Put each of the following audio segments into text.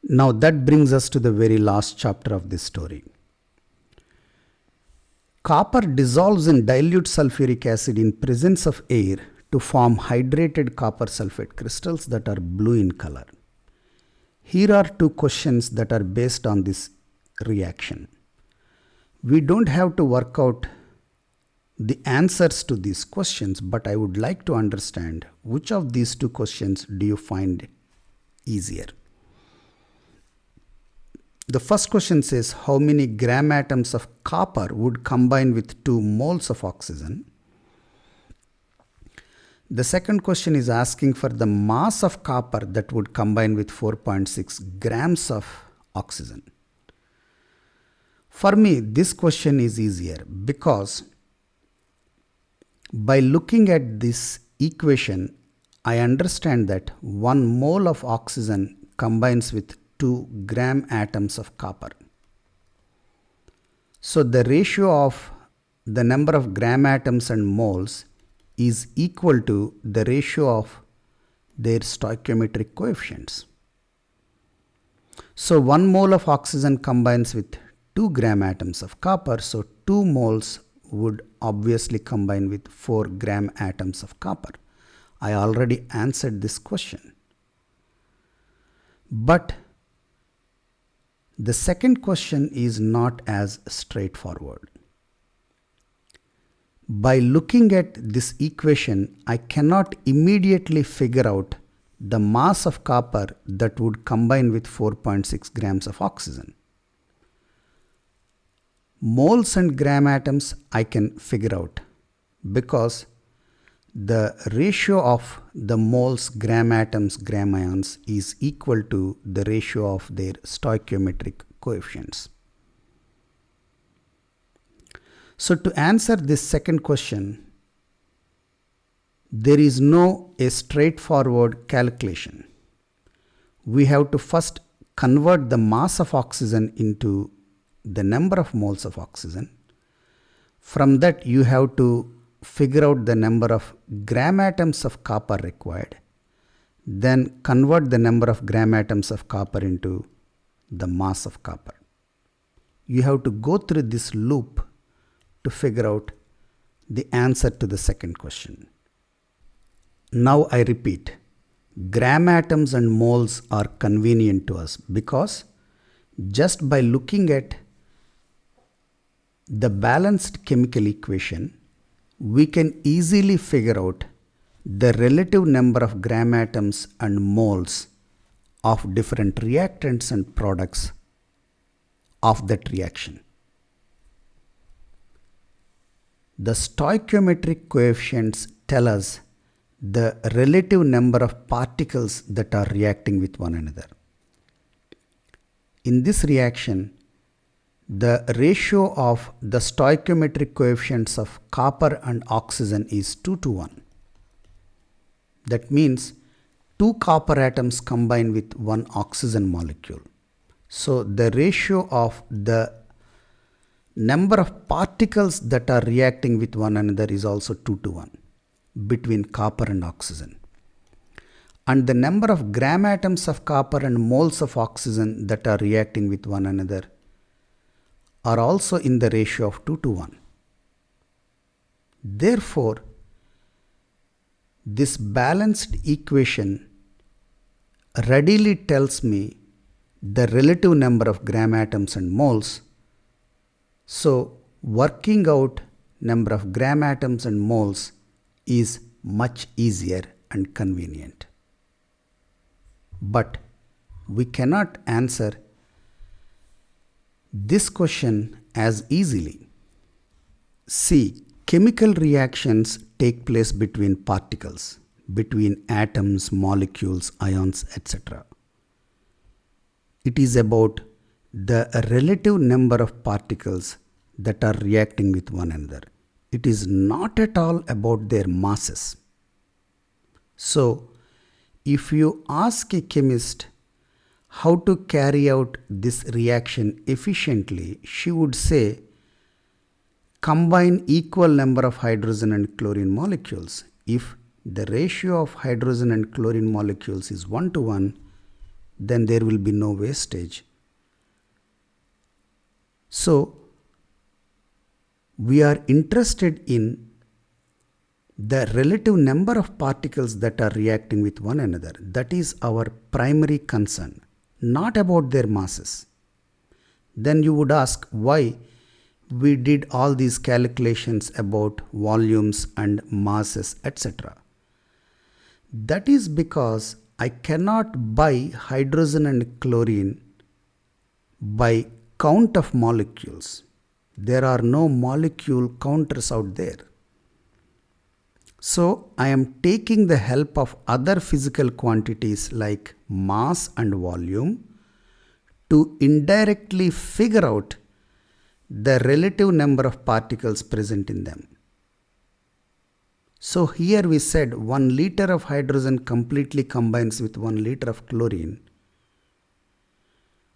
Now that brings us to the very last chapter of this story. Copper dissolves in dilute sulfuric acid in presence of air to form hydrated copper sulfate crystals that are blue in color. Here are two questions that are based on this reaction. We don't have to work out the answers to these questions, but I would like to understand which of these two questions do you find easier. The first question says how many gram atoms of copper would combine with 2 moles of oxygen. The second question is asking for the mass of copper that would combine with 4.6 grams of oxygen. For me, this question is easier because by looking at this equation, I understand that 1 mole of oxygen combines with 2 gram atoms of copper. So the ratio of the number of gram atoms and moles is equal to the ratio of their stoichiometric coefficients. So 1 mole of oxygen combines with 2 gram atoms of copper, so 2 moles would obviously combine with 4 gram atoms of copper. I already answered this question. But the second question is not as straightforward. By looking at this equation, I cannot immediately figure out the mass of copper that would combine with 4.6 grams of oxygen. Moles and gram atoms I can figure out because the ratio of the moles, gram atoms, gram ions is equal to the ratio of their stoichiometric coefficients. So to answer this second question, there is no a straightforward calculation. We have to first convert the mass of oxygen into the number of moles of oxygen. From that, you have to figure out the number of gram atoms of copper required, then convert the number of gram atoms of copper into the mass of copper. You have to go through this loop to figure out the answer to the second question. Now I repeat, gram atoms and moles are convenient to us because just by looking at the balanced chemical equation, we can easily figure out the relative number of gram atoms and moles of different reactants and products of that reaction. The stoichiometric coefficients tell us the relative number of particles that are reacting with one another. In this reaction, the ratio of the stoichiometric coefficients of copper and oxygen is 2 to 1. That means 2 copper atoms combine with 1 oxygen molecule. So the ratio of the number of particles that are reacting with one another is also 2 to 1 between copper and oxygen. And the number of gram atoms of copper and moles of oxygen that are reacting with one another are also in the ratio of 2 to 1. Therefore, this balanced equation readily tells me the relative number of gram atoms and moles. So, working out number of gram atoms and moles is much easier and convenient. But we cannot answer this question as easily. See, chemical reactions take place between particles, between atoms, molecules, ions, etc. It is about the relative number of particles that are reacting with one another. It is not at all about their masses. So, if you ask a chemist how to carry out this reaction efficiently, she would say, combine equal number of hydrogen and chlorine molecules. If the ratio of hydrogen and chlorine molecules is 1 to 1, then there will be no wastage. So, we are interested in the relative number of particles that are reacting with one another. That is our primary concern, not about their masses. Then you would ask why we did all these calculations about volumes and masses, etc. That is because I cannot buy hydrogen and chlorine by count of molecules. There are no molecule counters out there. So I am taking the help of other physical quantities like mass and volume to indirectly figure out the relative number of particles present in them. So here we said 1 liter of hydrogen completely combines with 1 liter of chlorine,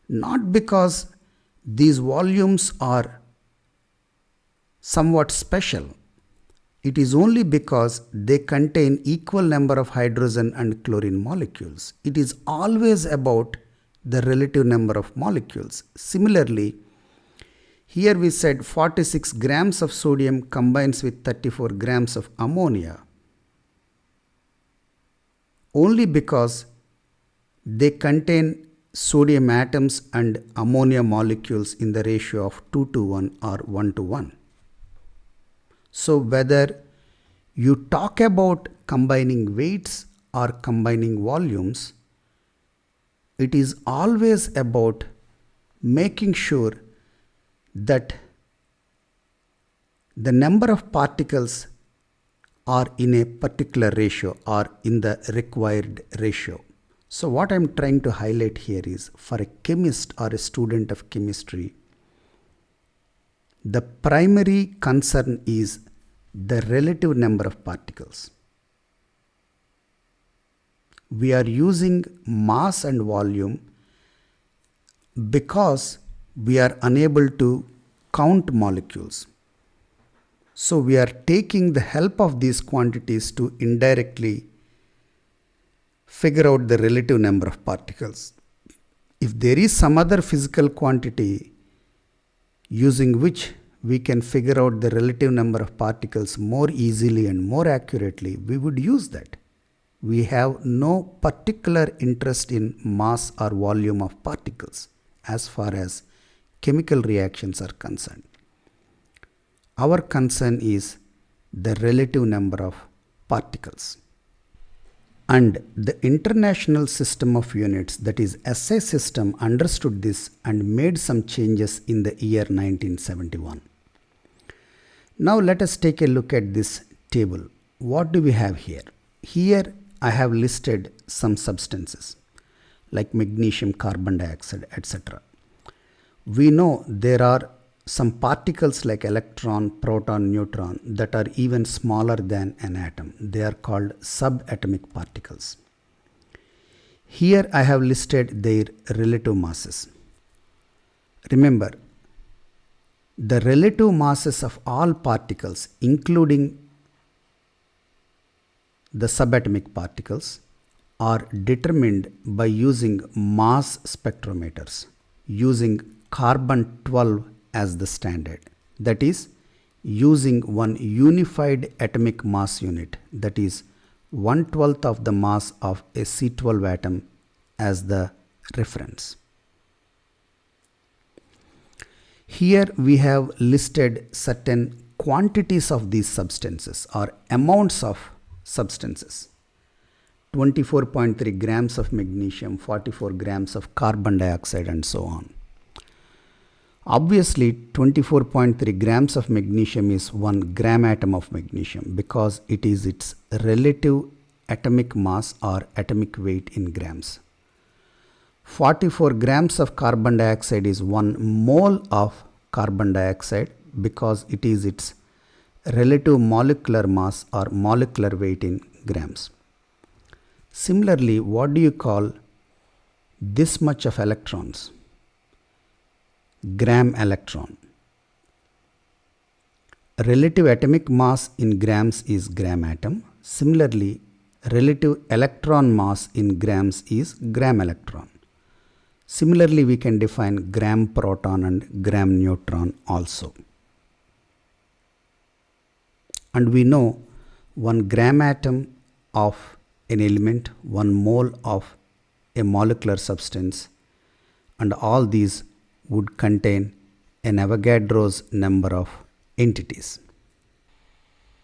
not because these volumes are somewhat special. It is only because they contain equal number of hydrogen and chlorine molecules. It is always about the relative number of molecules. Similarly, here we said 46 grams of sodium combines with 34 grams of ammonia only because they contain sodium atoms and ammonia molecules in the ratio of 2:1 or 1:1. So whether you talk about combining weights or combining volumes, it is always about making sure that the number of particles are in a particular ratio or in the required ratio. So what I am trying to highlight here is, for a chemist or a student of chemistry, the primary concern is the relative number of particles. We are using mass and volume because we are unable to count molecules. So we are taking the help of these quantities to indirectly figure out the relative number of particles. If there is some other physical quantity using which we can figure out the relative number of particles more easily and more accurately, we would use that. We have no particular interest in mass or volume of particles as far as chemical reactions are concerned. Our concern is the relative number of particles. And the International System of Units, that is SI system, understood this and made some changes in the year 1971. Now let us take a look at this table. What do we have here? Here I have listed some substances like magnesium, carbon dioxide, etc. We know there are some particles like electron, proton, neutron that are even smaller than an atom. They are called subatomic particles. Here I have listed their relative masses. Remember, the relative masses of all particles, including the subatomic particles, are determined by using mass spectrometers, using carbon-12 as the standard. That is, using one unified atomic mass unit, that is 1/12 of the mass of a C12 atom as the reference. Here we have listed certain quantities of these substances or amounts of substances. 24.3 grams of magnesium, 44 grams of carbon dioxide, and so on. Obviously, 24.3 grams of magnesium is 1 gram atom of magnesium because it is its relative atomic mass or atomic weight in grams. 44 grams of carbon dioxide is 1 mole of carbon dioxide because it is its relative molecular mass or molecular weight in grams. Similarly, what do you call this much of electrons? Gram electron. Relative atomic mass in grams is gram atom. Similarly, relative electron mass in grams is gram electron. Similarly, we can define gram proton and gram neutron also. And we know 1 gram atom of an element, 1 mole of a molecular substance, and all these would contain an Avogadro's number of entities.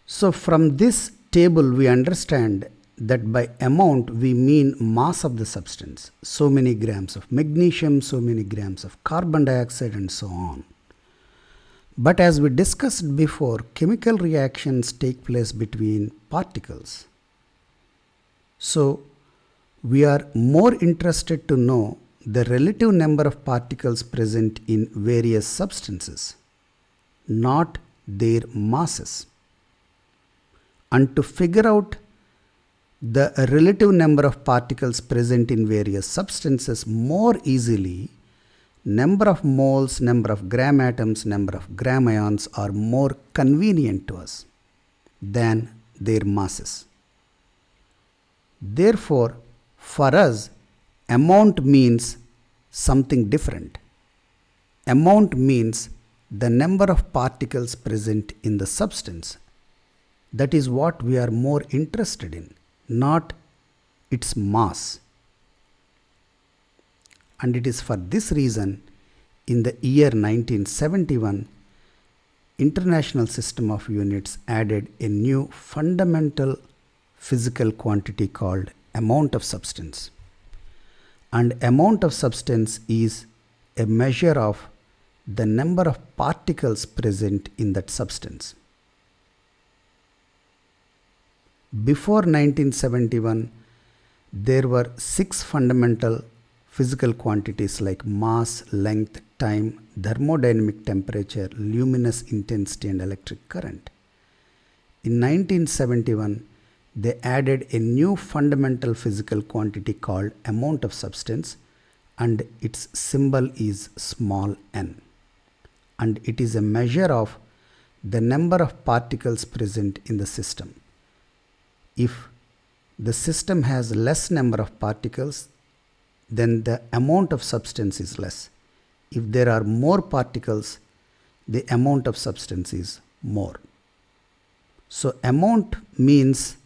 So from this table we understand that by amount we mean mass of the substance. So many grams of magnesium, so many grams of carbon dioxide, and so on. But as we discussed before, chemical reactions take place between particles. So we are more interested to know the relative number of particles present in various substances, not their masses. And to figure out the relative number of particles present in various substances more easily, number of moles, number of gram atoms, number of gram ions are more convenient to us than their masses. Therefore, for us, amount means something different. Amount means the number of particles present in the substance. That is what we are more interested in, not its mass. And it is for this reason, in the year 1971, International System of Units added a new fundamental physical quantity called amount of substance. And amount of substance is a measure of the number of particles present in that substance. Before 1971, there were 6 fundamental physical quantities like mass, length, time, thermodynamic temperature, luminous intensity, and electric current. In 1971, they added a new fundamental physical quantity called amount of substance, and its symbol is small n. And it is a measure of the number of particles present in the system. If the system has less number of particles, then the amount of substance is less. If there are more particles, the amount of substance is more. So amount means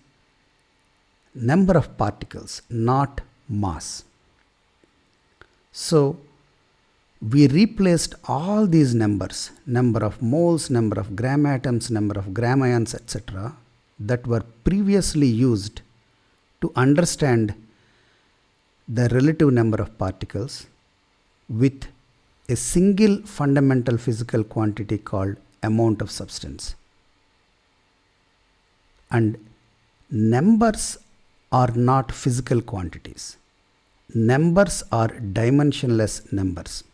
number of particles, not mass. So we replaced all these numbers, number of moles, number of gram atoms, number of gram ions, etc., that were previously used to understand the relative number of particles with a single fundamental physical quantity called amount of substance. And numbers are not physical quantities. Numbers are dimensionless numbers.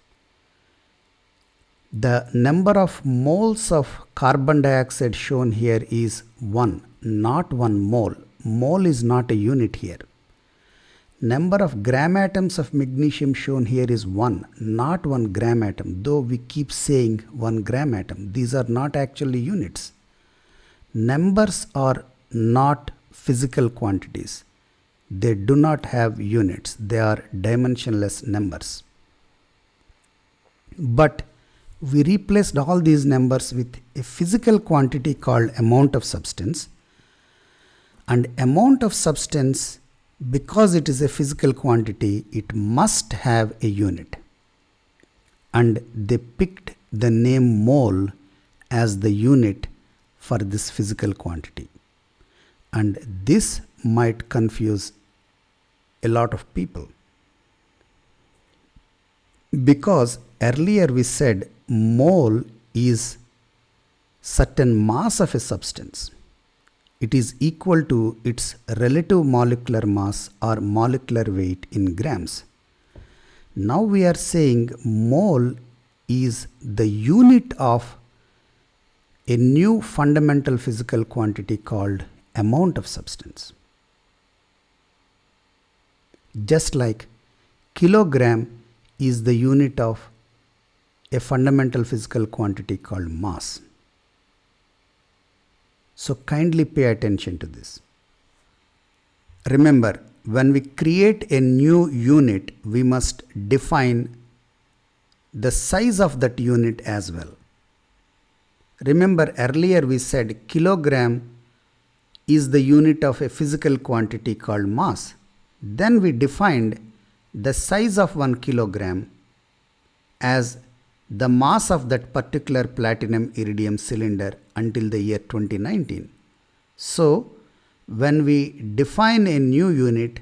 The number of moles of carbon dioxide shown here is 1, not 1 mole. Mole is not a unit here. Number of gram atoms of magnesium shown here is 1, not 1 gram atom, though we keep saying 1 gram atom. These are not actually units. Numbers are not physical quantities. They do not have units. They are dimensionless numbers. But we replaced all these numbers with a physical quantity called amount of substance. And amount of substance, because it is a physical quantity, it must have a unit. And they picked the name mole as the unit for this physical quantity. And this might confuse a lot of people, because earlier we said mole is certain mass of a substance. It is equal to its relative molecular mass or molecular weight in grams. Now we are saying mole is the unit of a new fundamental physical quantity called amount of substance. Just like kilogram is the unit of a fundamental physical quantity called mass. So kindly pay attention to this. Remember, when we create a new unit, we must define the size of that unit as well. Remember, earlier we said kilogram is the unit of a physical quantity called mass. Then we defined the size of 1 kilogram as the mass of that particular platinum iridium cylinder until the year 2019. So, when we define a new unit,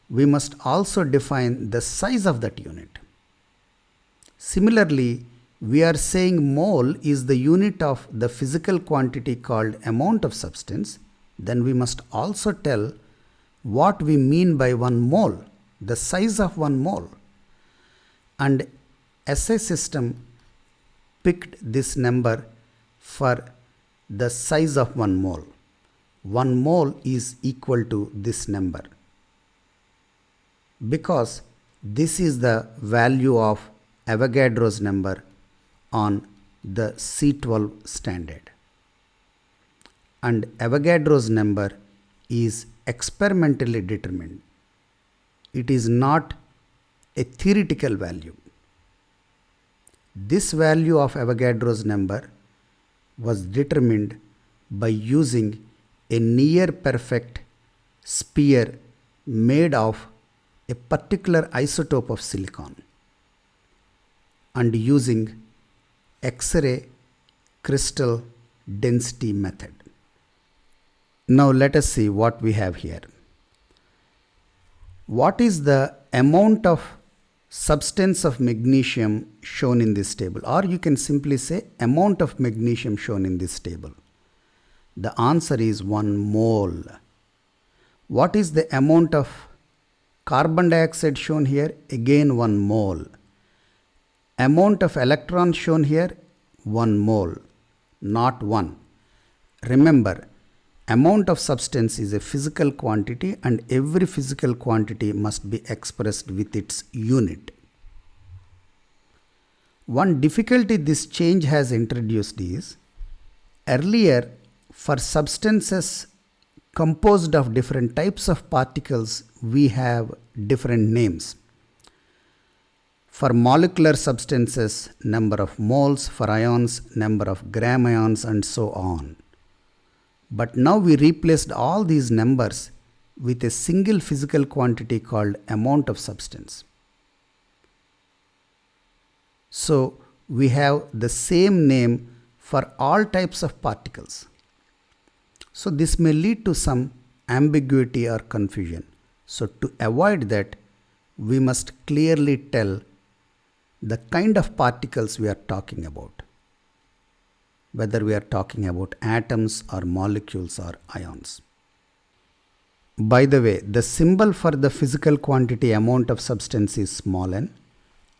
we must also define the size of that unit. Similarly, we are saying mole is the unit of the physical quantity called amount of substance. Then we must also tell what we mean by 1 mole, the size of 1 mole. And SI system picked this number for the size of 1 mole. 1 mole is equal to this number because this is the value of Avogadro's number on the C12 standard. And Avogadro's number is experimentally determined. It is not a theoretical value. This value of Avogadro's number was determined by using a near perfect sphere made of a particular isotope of silicon and using X-ray crystal density method. Now let us see what we have here. What is the amount of substance of magnesium shown in this table? Or you can simply say amount of magnesium shown in this table. The answer is 1 mole. What is the amount of carbon dioxide shown here? Again 1 mole. Amount of electrons shown here? 1 mole, not 1. Remember, amount of substance is a physical quantity and every physical quantity must be expressed with its unit. One difficulty this change has introduced is, earlier for substances composed of different types of particles, we have different names. For molecular substances, number of moles, for ions, number of gram ions, and so on. But now we replaced all these numbers with a single physical quantity called amount of substance. So we have the same name for all types of particles. So this may lead to some ambiguity or confusion. So to avoid that, we must clearly tell the kind of particles we are talking about, whether we are talking about atoms or molecules or ions. By the way, the symbol for the physical quantity amount of substance is small n,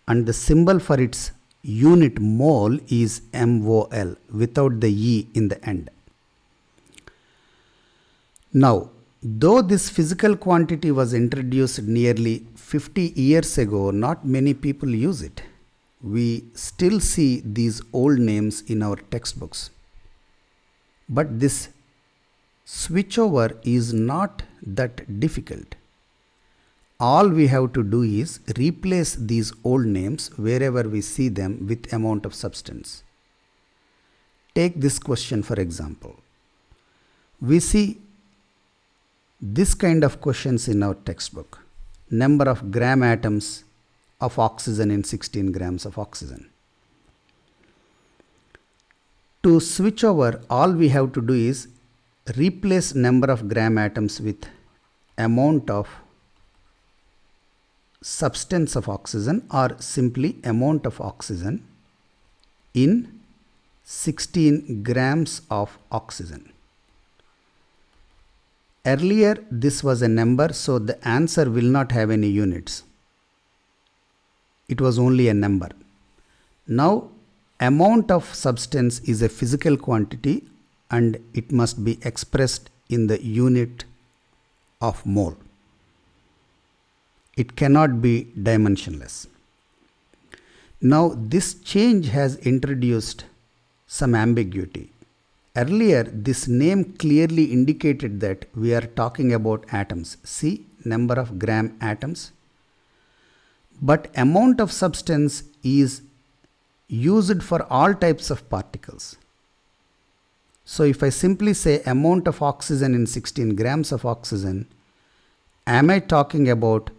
and the symbol for its unit mole is MOL without the E in the end. Now, though this physical quantity was introduced nearly 50 years ago, not many people use it. We still see these old names in our textbooks. But this switchover is not that difficult. All we have to do is replace these old names wherever we see them with amount of substance. Take this question for example. We see this kind of questions in our textbook. Number of gram atoms of oxygen in 16 grams of oxygen. To switch over, all we have to do is replace number of gram atoms with amount of substance of oxygen or simply amount of oxygen in 16 grams of oxygen. Earlier this was a number, so the answer will not have any units. It was only a number. Now amount of substance is a physical quantity and it must be expressed in the unit of mole. It cannot be dimensionless. Now this change has introduced some ambiguity. Earlier this name clearly indicated that we are talking about atoms. See, number of gram atoms, but amount of substance is used for all types of particles. So if I simply say amount of oxygen in 16 grams of oxygen, am I talking about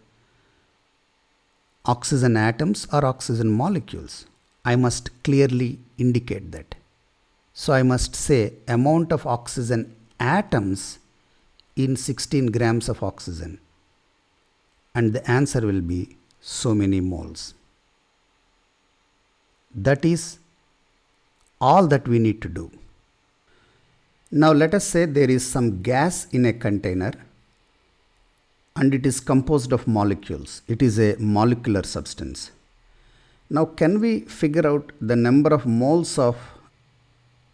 oxygen atoms or oxygen molecules? I must clearly indicate that. So I must say amount of oxygen atoms in 16 grams of oxygen, and the answer will be so many moles. That is all that we need to do. Now let us say there is some gas in a container and it is composed of molecules. It is a molecular substance. Now can we figure out the number of moles of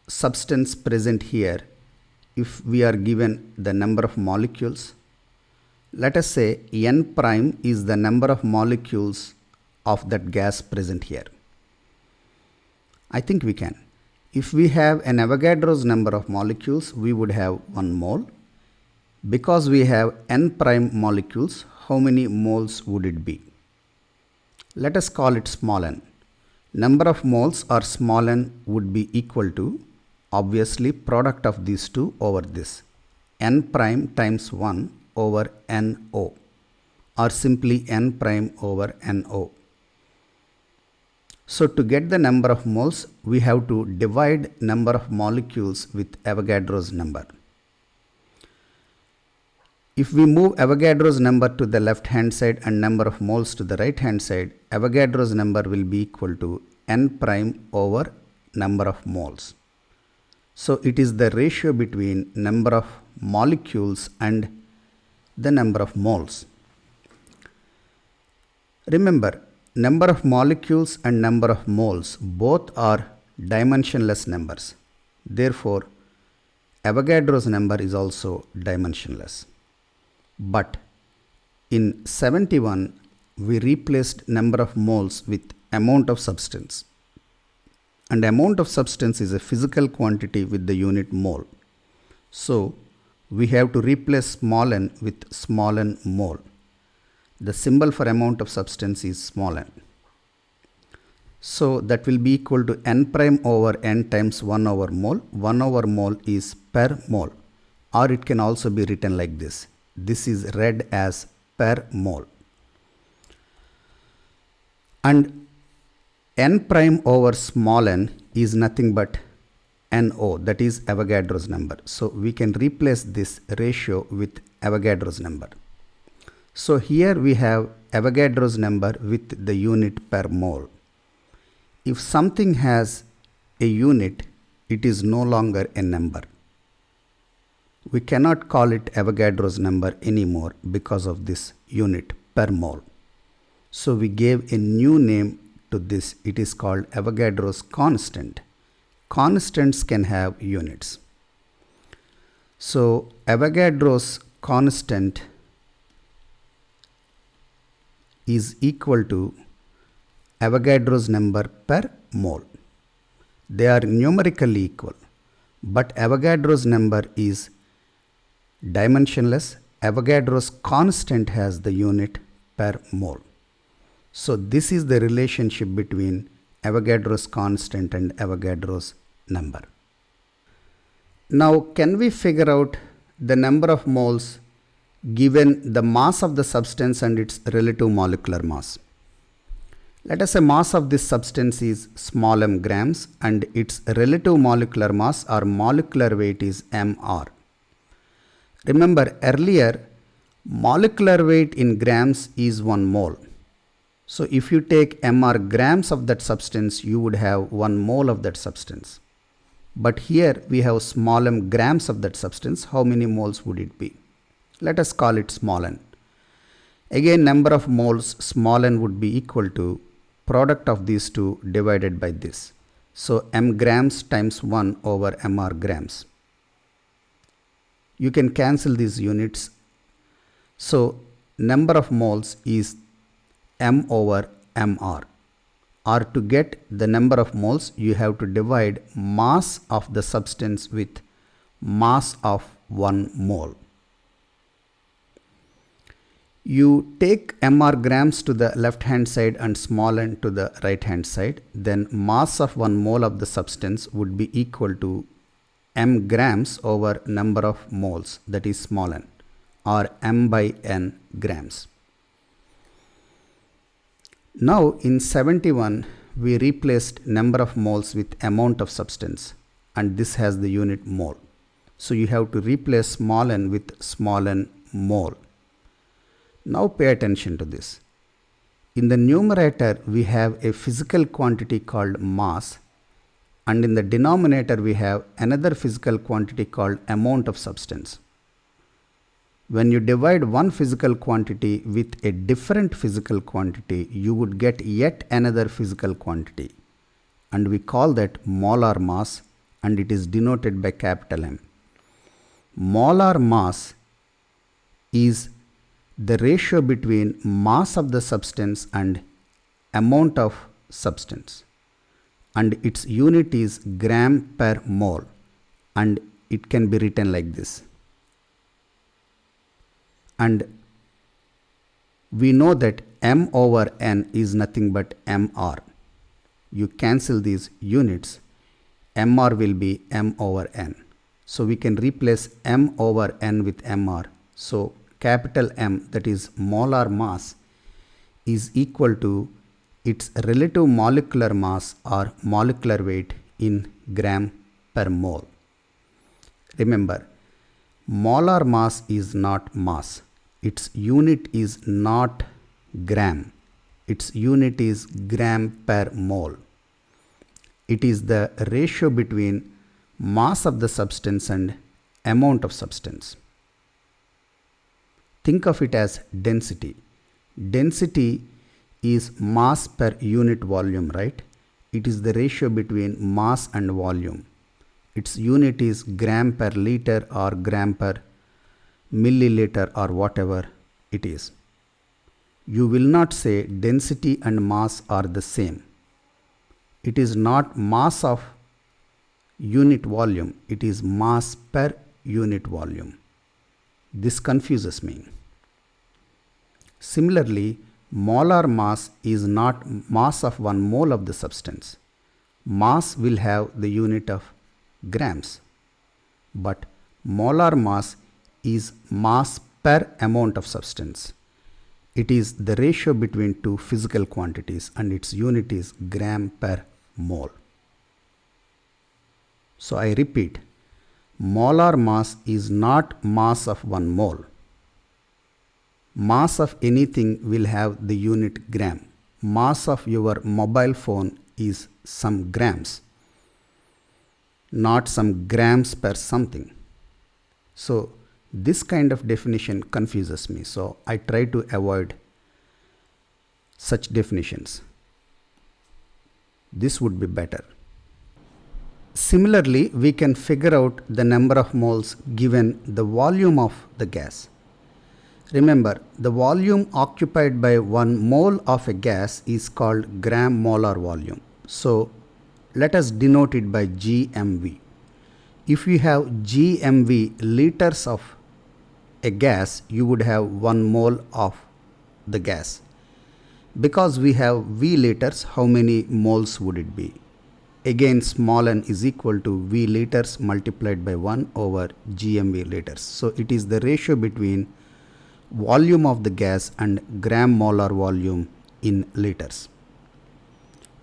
substance present here if we are given the number of molecules? Let us say n prime is the number of molecules of that gas present here. I think we can. If we have an Avogadro's number of molecules, we would have 1 mole. Because we have n prime molecules, how many moles would it be? Let us call it small n. Number of moles or small n would be equal to, obviously, product of these two over this. N prime times 1 over NO, or simply n prime over NO. So to get the number of moles, we have to divide number of molecules with Avogadro's number. If we move Avogadro's number to the left hand side and number of moles to the right hand side, Avogadro's number will be equal to n prime over number of moles. So it is the ratio between number of molecules and the number of moles. Remember, number of molecules and number of moles both are dimensionless numbers. Therefore, Avogadro's number is also dimensionless. But in 71, we replaced number of moles with amount of substance. And amount of substance is a physical quantity with the unit mole. So, we have to replace small n with small n mole. The symbol for amount of substance is small n. So that will be equal to n prime over n times 1 over mole. 1 over mole is per mole, or it can also be written like this. This is read as per mole. And n prime over small n is nothing but NO, that is Avogadro's number. So we can replace this ratio with Avogadro's number. So here we have Avogadro's number with the unit per mole. If something has a unit, it is no longer a number. We cannot call it Avogadro's number anymore because of this unit per mole. So we gave a new name to this. It is called Avogadro's constant. Constants can have units. So Avogadro's constant is equal to Avogadro's number per mole. They are numerically equal, but Avogadro's number is dimensionless. Avogadro's constant has the unit per mole. So this is the relationship between Avogadro's constant and Avogadro's number. Now can we figure out the number of moles given the mass of the substance and its relative molecular mass? Let us say mass of this substance is small m grams and its relative molecular mass or molecular weight is mR. Remember earlier, molecular weight in grams is 1 mole. So if you take mR grams of that substance, you would have 1 mole of that substance. But here we have small m grams of that substance. How many moles would it be? Let us call it small n. Again, number of moles small n would be equal to product of these two divided by this. So m grams times 1 over mR grams. You can cancel these units. So number of moles is m over mR. Or to get the number of moles, you have to divide mass of the substance with mass of 1 mole. You take mR grams to the left hand side and small n to the right hand side, then mass of 1 mole of the substance would be equal to m grams over number of moles, that is small n, or m by n grams. Now in 71 we replaced number of moles with amount of substance, and this has the unit mole. So you have to replace small n with small n mole. Now pay attention to this. In the numerator we have a physical quantity called mass, and in the denominator we have another physical quantity called amount of substance. When you divide one physical quantity with a different physical quantity, you would get yet another physical quantity, and we call that molar mass, and it is denoted by capital M. Molar mass is the ratio between mass of the substance and amount of substance, and its unit is gram per mole, and it can be written like this. And we know that m over n is nothing but mr. You cancel these units, mr will be m over n. So we can replace m over n with mr. So capital M, that is molar mass, is equal to its relative molecular mass or molecular weight in gram per mole. Remember, molar mass is not mass. Its unit is not gram. Its unit is gram per mole. It is the ratio between mass of the substance and amount of substance. Think of it as density. Density is mass per unit volume, right? It is the ratio between mass and volume. Its unit is gram per liter or gram per milliliter or whatever it is. You will not say density and mass are the same. It is not mass of unit volume, it is mass per unit volume. This confuses me. Similarly, molar mass is not mass of 1 mole of the substance. Mass will have the unit of grams, but molar mass is mass per amount of substance. It is the ratio between two physical quantities, and its unit is gram per mole. So I repeat, molar mass is not mass of 1 mole. Mass of anything will have the unit gram. Mass of your mobile phone is some grams, not some grams per something. So this kind of definition confuses me, so I try to avoid such definitions. This would be better. Similarly, we can figure out the number of moles given the volume of the gas. Remember, the volume occupied by 1 mole of a gas is called gram molar volume. So let us denote it by GMV. If you have GMV liters of a gas, you would have 1 mole of the gas. Because we have V liters, how many moles would it be? Again, small n is equal to V liters multiplied by 1 over GMV liters. So it is the ratio between volume of the gas and gram molar volume in liters.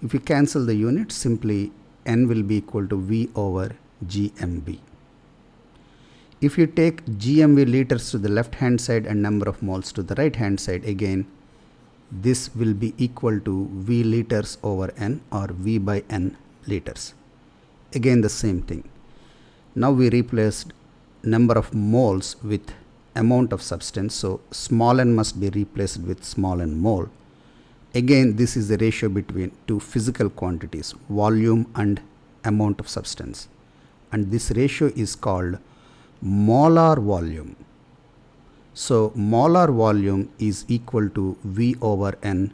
If you cancel the units, simply n will be equal to V over GMV. If you take GMV liters to the left hand side and number of moles to the right hand side, again this will be equal to V liters over n, or V by n liters. Again the same thing. Now we replaced number of moles with amount of substance, so small n must be replaced with small n mole. Again, this is the ratio between two physical quantities, volume and amount of substance, and this ratio is called molar volume. So molar volume is equal to V over n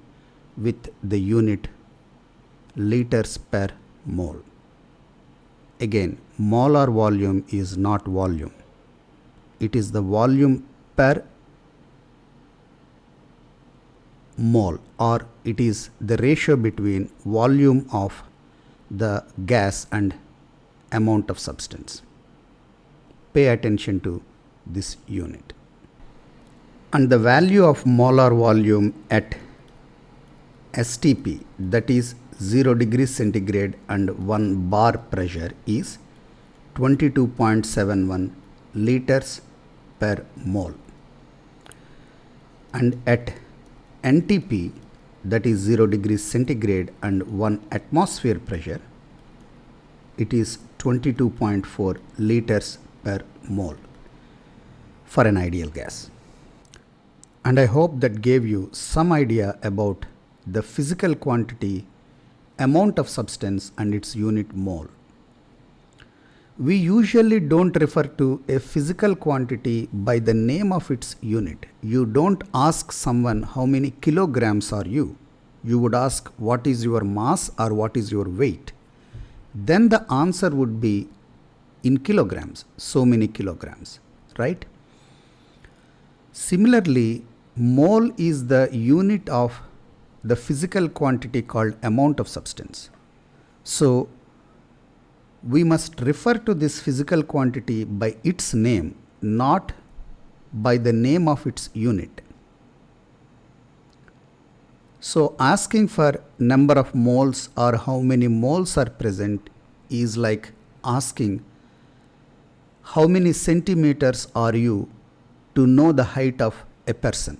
with the unit liters per mole. Again, molar volume is not volume. It is the volume per mole, or it is the ratio between volume of the gas and amount of substance. Pay attention to this unit. And the value of molar volume at STP, that is 0 degrees centigrade and 1 bar pressure, is 22.71 liters per mole. And at NTP, that is 0 degrees centigrade and 1 atmosphere pressure, it is 22.4 liters per mole for an ideal gas. And I hope that gave you some idea about the physical quantity, amount of substance and its unit mole. We usually don't refer to a physical quantity by the name of its unit. You don't ask someone how many kilograms are you. You would ask what is your mass or what is your weight. Then the answer would be in kilograms, so many kilograms, right? Similarly, mole is the unit of the physical quantity called amount of substance. So we must refer to this physical quantity by its name, not by the name of its unit. So asking for number of moles or how many moles are present is like asking how many centimeters are you to know the height of a person.